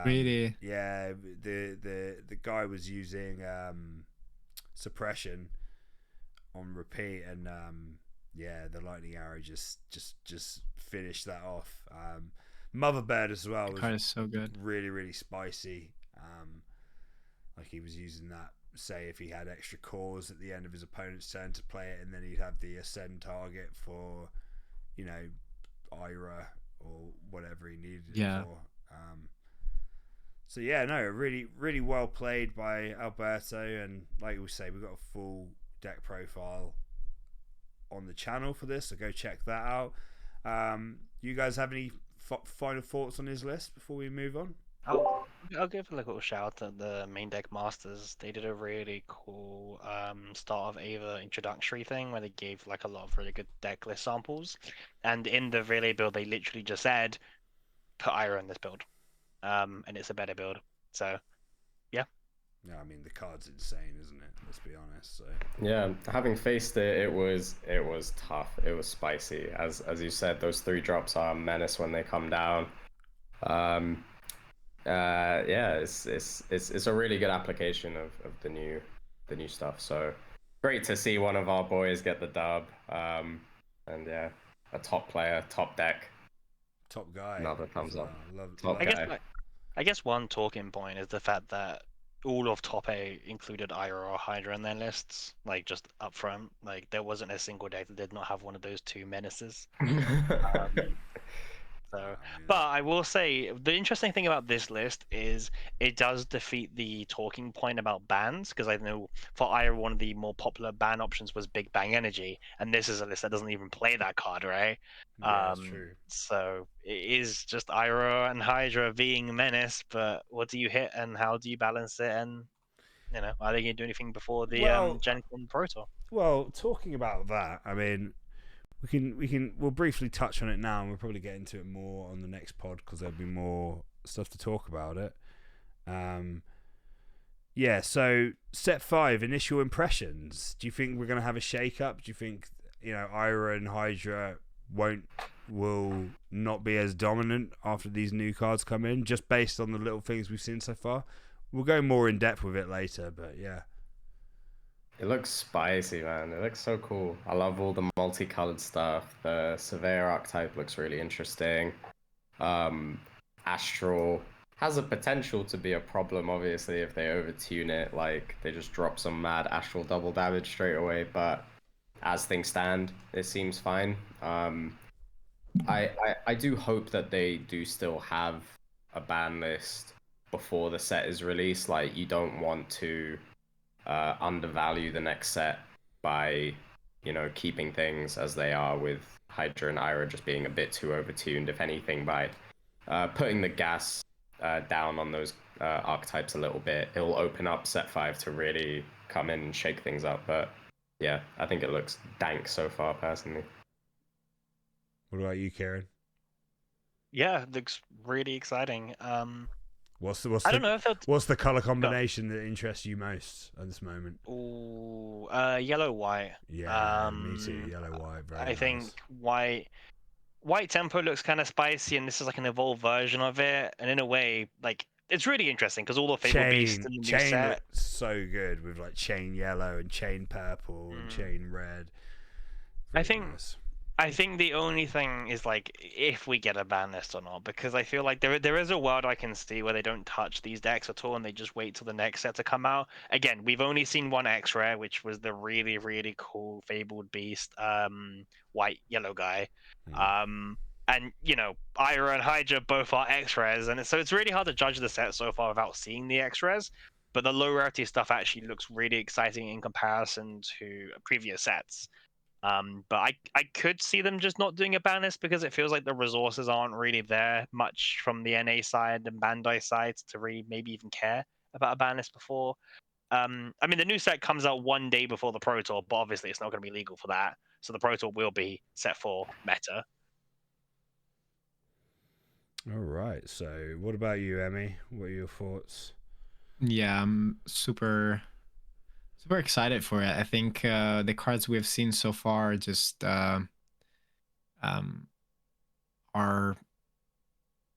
Really? Yeah, the guy was using suppression on repeat, and yeah, the Lightning Arrow just finished that off. Mother Bird as well was card is so good. Really, really spicy. Like, he was using that, say, if he had extra cores at the end of his opponent's turn to play it, and then he'd have the ascend target for, Ira or whatever he needed Yeah. it for. So yeah, no, really, really well played by Alberto, and like we say, we've got a full deck profile on the channel for this, so go check that out. You guys have any final thoughts on his list before we move on? I'll give a little shout at the main deck masters. They did a really cool start of Ava introductory thing where they gave like a lot of really good deck list samples, and in the relay build they literally just said put Ira in this build, and it's a better build. So Yeah, I mean the card's insane, isn't it? Let's be honest. So Yeah, having faced it, it was tough. It was spicy. As you said, those 3 drops are a menace when they come down. Yeah, it's a really good application of the new stuff. So great to see one of our boys get the dub. And yeah, a top player, top deck. top guy. Another thumbs up. Love guy. I guess one talking point is the fact that all of top 8 included Ira or Hydra in their lists, like just up front. Like there wasn't a single deck that did not have one of those 2 menaces. So, but I will say the interesting thing about this list is it does defeat the talking point about bans, because I know for Ira one of the more popular ban options was Big Bang Energy, and this is a list that doesn't even play that card, right? Yeah, that's true. So it is just Ira and Hydra being menace, but what do you hit and how do you balance it? And are they going to do anything before the Gen Con Pro Tour? Well, talking about that, I mean, we'll briefly touch on it now, and we'll probably get into it more on the next pod because there'll be more stuff to talk about it. Yeah, so set 5, initial impressions. Do you think we're going to have a shake-up? Do you think Ira and Hydra will not be as dominant after these new cards come in, just based on the little things we've seen so far? We'll go more in depth with it later, but yeah. It looks spicy, man. It looks so cool. I love all the multicolored stuff. The Surveyor archetype looks really interesting. Astral has a potential to be a problem, obviously, if they overtune it. Like, they just drop some mad Astral double damage straight away. But as things stand, it seems fine. I do hope that they do still have a ban list before the set is released. Like, you don't want to undervalue the next set by keeping things as they are, with Hydra and Ira just being a bit too overtuned, if anything, by putting the gas down on those archetypes a little bit. It'll open up set 5 to really come in and shake things up. But yeah, I think it looks dank so far, personally. What about you, Kieran? Yeah, it looks really exciting. What's I don't know if what's the color combination that interests you most at this moment? Ooh, yellow white. Yeah, me too. Yellow white, very I nice. think white tempo looks kind of spicy, and this is like an evolved version of it. And in a way, like it's really interesting because all the Fable Beasts in the new chain set. looks so good with like chain yellow and chain purple and chain red. Nice. I think the only thing is like if we get a ban list or not, because I feel like there is a world I can see where they don't touch these decks at all and they just wait till the next set to come out. Again, we've only seen one X rare, which was the really, really cool Fabled Beast, white yellow guy. And Ira and Hydra both are X rares, and so it's really hard to judge the set so far without seeing the X rares. But the low rarity stuff actually looks really exciting in comparison to previous sets. But I could see them just not doing a ban list because it feels like the resources aren't really there much from the NA side and Bandai side to really maybe even care about a ban list before. I mean, the new set comes out one day before the Pro Tour, but obviously it's not going to be legal for that. So the Pro Tour will be set for meta. All right. So, what about you, Emmy? What are your thoughts? Yeah, I'm super excited for it. I think the cards we've seen so far just are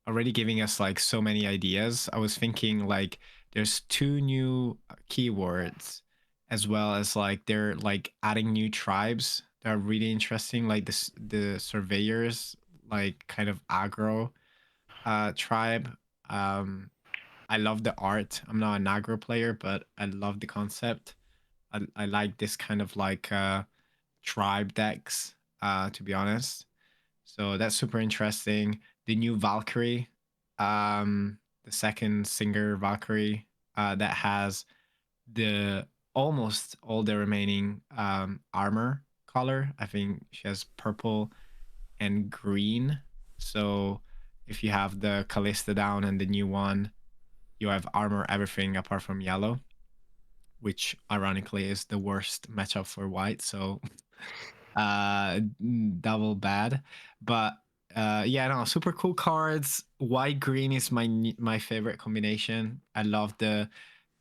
already giving us like so many ideas. I was thinking like there's 2 new keywords, as well as like they're like adding new tribes that are really interesting, like the surveyors, like kind of aggro tribe. I love the art. I'm not an aggro player, but I love the concept. I like this kind of like tribe decks, to be honest. So that's super interesting. the new Valkyrie, the second Singer Valkyrie, that has the almost all the remaining armor color. I think she has purple and green. So if you have the Callista down and the new one, you have armor everything apart from yellow, which ironically is the worst matchup for white. So double bad. But yeah, no, super cool cards. White green is my favorite combination. I love the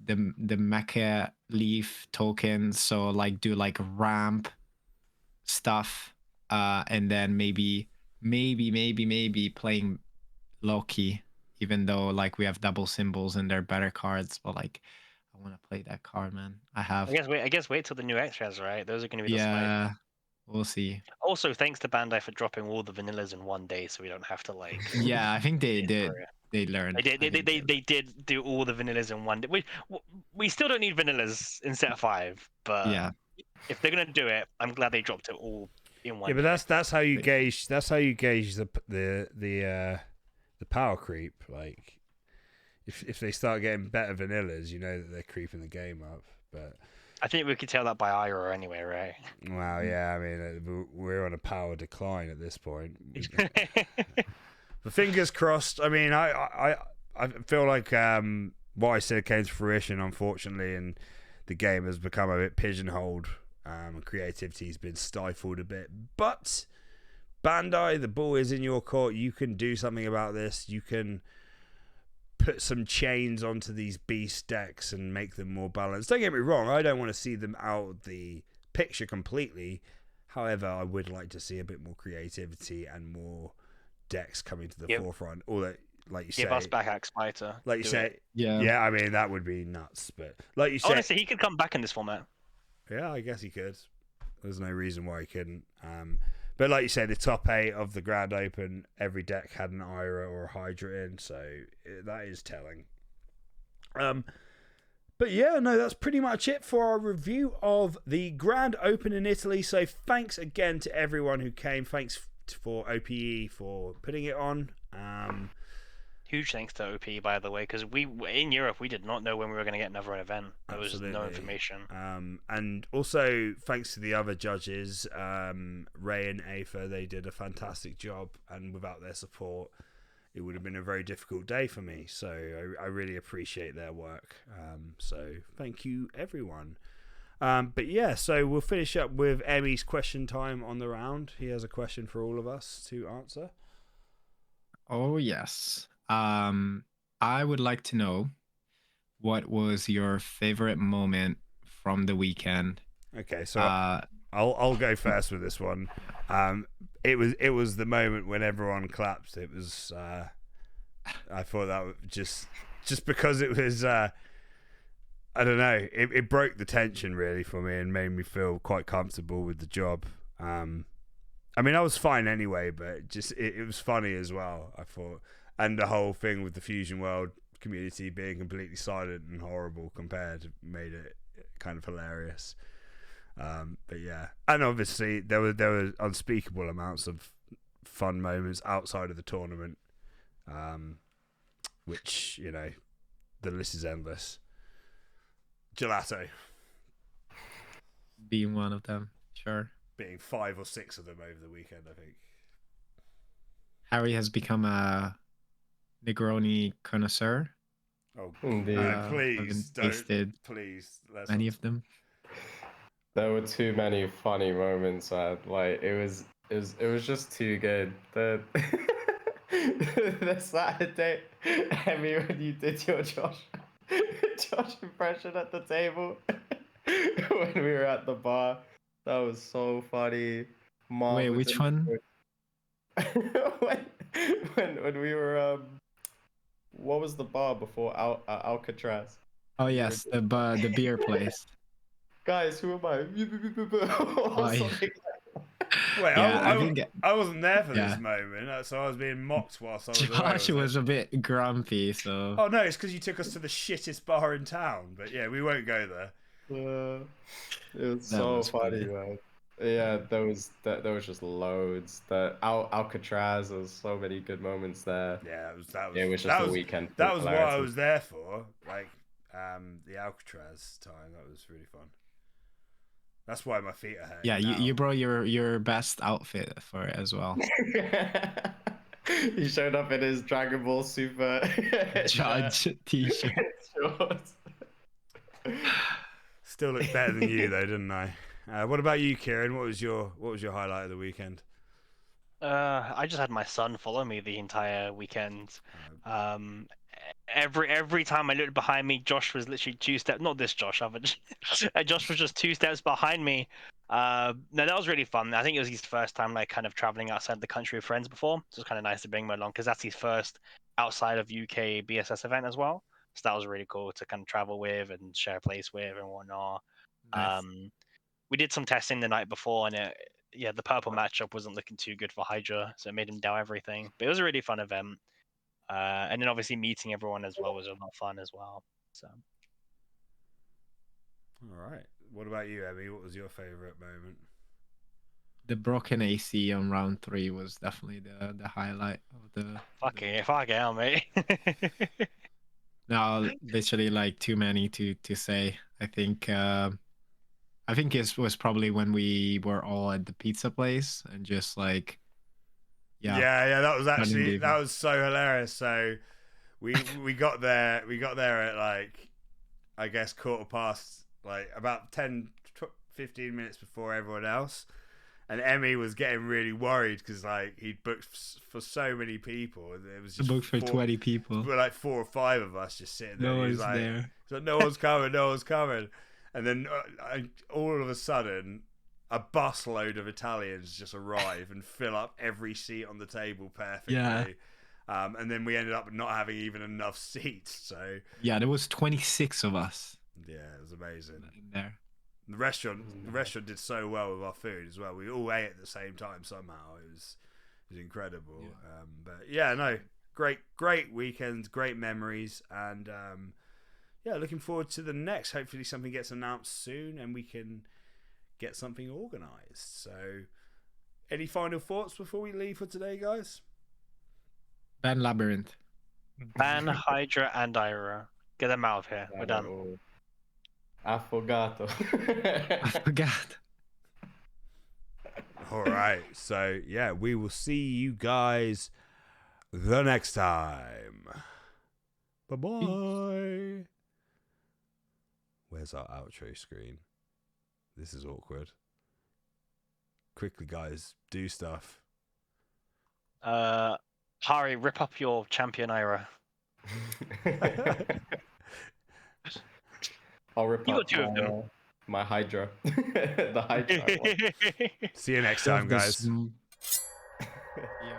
mecha leaf token. So like do like ramp stuff, and then maybe playing Loki, even though like we have double symbols and they're better cards. But like I want to play that card, man. I guess wait till the new extras, right? Those are going to be the snipe. yeah. We'll see. Also, thanks to Bandai for dropping all the vanillas in one day, so we don't have to like. Yeah, I think they did. They learned. They did do all the vanillas in one day. We still don't need vanillas in set 5, but yeah, if they're gonna do it, I'm glad they dropped it all in one. Yeah, but that's how you gauge. That's how you gauge the power creep. Like, if they start getting better vanillas, you know that they're creeping the game up. But I think we could tell that by Ira anyway, right? Well, yeah, I mean, we're on a power decline at this point. But fingers crossed. I mean, I feel like what I said came to fruition, unfortunately, and the game has become a bit pigeonholed. Creativity has been stifled a bit. But Bandai, the ball is in your court. You can do something about this. You can put some chains onto these beast decks and make them more balanced. Don't get me wrong, I don't want to see them out of the picture completely. However, I would like to see a bit more creativity and more decks coming to the forefront. Or that, like you say, give us back Axbiter. Like you say, yeah. I mean that would be nuts. But like you say, honestly, he could come back in this format. Yeah, I guess he could. There's no reason why he couldn't. But like you say, the top 8 of the Grand Open, every deck had an Ira or a Hydra in, so that is telling. But yeah, no, that's pretty much it for our review of the Grand Open in Italy. So thanks again to everyone who came. Thanks for OPE for putting it on. Huge thanks to OP, by the way, because we in Europe we did not know when we were going to get another event. There was no information. And also thanks to the other judges, Ray and Afa, they did a fantastic job, and without their support, it would have been a very difficult day for me. So I really appreciate their work. So thank you, everyone. But yeah, so we'll finish up with Emmy's question time on the round. He has a question for all of us to answer. Oh yes. I would like to know, what was your favorite moment from the weekend? Okay, so I'll go first with this one. It was the moment when everyone clapped. It was I thought that was just because it was I don't know. It broke the tension really for me and made me feel quite comfortable with the job. I mean, I was fine anyway, but just it was funny as well, I thought. And the whole thing with the Fusion World community being completely silent and horrible compared made it kind of hilarious. But yeah, and obviously there were unspeakable amounts of fun moments outside of the tournament, which, you know, the list is endless. Gelato being one of them, sure. Being 5 or 6 of them over the weekend, I think. Harry has become a Negroni connoisseur. Oh, please don't. Please, many of them. There were too many funny moments. Like it was just too good. The Saturday, Emmy, when you did your Josh impression at the table when we were at the bar, that was so funny. Mom, wait, which one? when we were what was the bar before Alcatraz? Oh yes, the beer place. Guys, who am I? Wait, yeah, I wasn't there for this moment, so I was being mocked whilst I was Josh was a bit grumpy, so... Oh no, it's because you took us to the shittest bar in town, but yeah, we won't go there. It was so funny, man. Yeah, there was just loads. The Alcatraz, there was so many good moments there. Yeah, It was just that a was weekend for that was what I clarity. was there for. Like the Alcatraz time, that was really fun. That's why my feet are hurting. Yeah, now. you brought your best outfit for it as well. He showed up in his Dragon Ball Super Judge t-shirt. shorts. Still looked better than you though, didn't I? What about you, Kieran? What was your highlight of the weekend? I just had my son follow me the entire weekend. Every time I looked behind me, Josh was literally 2 steps. Not this Josh, other Josh was just 2 steps behind me. No, that was really fun. I think it was his first time like kind of traveling outside the country with friends before. So it was kind of nice to bring him along because that's his first outside of UK BSS event as well. So that was really cool to kind of travel with and share a place with and whatnot. Nice. We did some testing the night before, and the purple matchup wasn't looking too good for Hydra, so it made him down everything. But it was a really fun event. And then obviously meeting everyone as well was a lot of fun as well. So All right. What about you, Emmy? What was your favorite moment? The broken AC on round 3 was definitely the highlight of the. fuck it, mate. No, literally like too many to say. I think it was probably when we were all at the pizza place and just like Yeah, that was actually game. that was so hilarious. So we got there at like I guess 1:15, like about 15 minutes before everyone else. And Emmy was getting really worried because like he'd booked for so many people. And it was just booked for 20 people. We're like 4 or 5 of us just sitting there. No He was one's like, there. So no one's coming, no one's coming. And then all of a sudden, a busload of Italians just arrive and fill up every seat on the table perfectly. Yeah. And then we ended up not having even enough seats. So yeah, there was 26 of us. Yeah, it was amazing. In there. The restaurant did so well with our food as well. We all ate at the same time somehow. It was incredible. Yeah. But yeah, no, great weekends, great memories, and yeah, looking forward to the next. Hopefully, something gets announced soon, and we can get something organised. So, any final thoughts before we leave for today, guys? Ban Labyrinth. Ban Hydra and Ira. Get them out of here. We're done. Affogato. I forgot. All right. So, yeah, we will see you guys the next time. Bye-bye. Where's our outro screen? This is awkward. Quickly, guys, do stuff. Hari, rip up your champion Ira. I'll rip You up got 2 of them. my Hydra. The Hydra one. See you next time, guys. Yeah.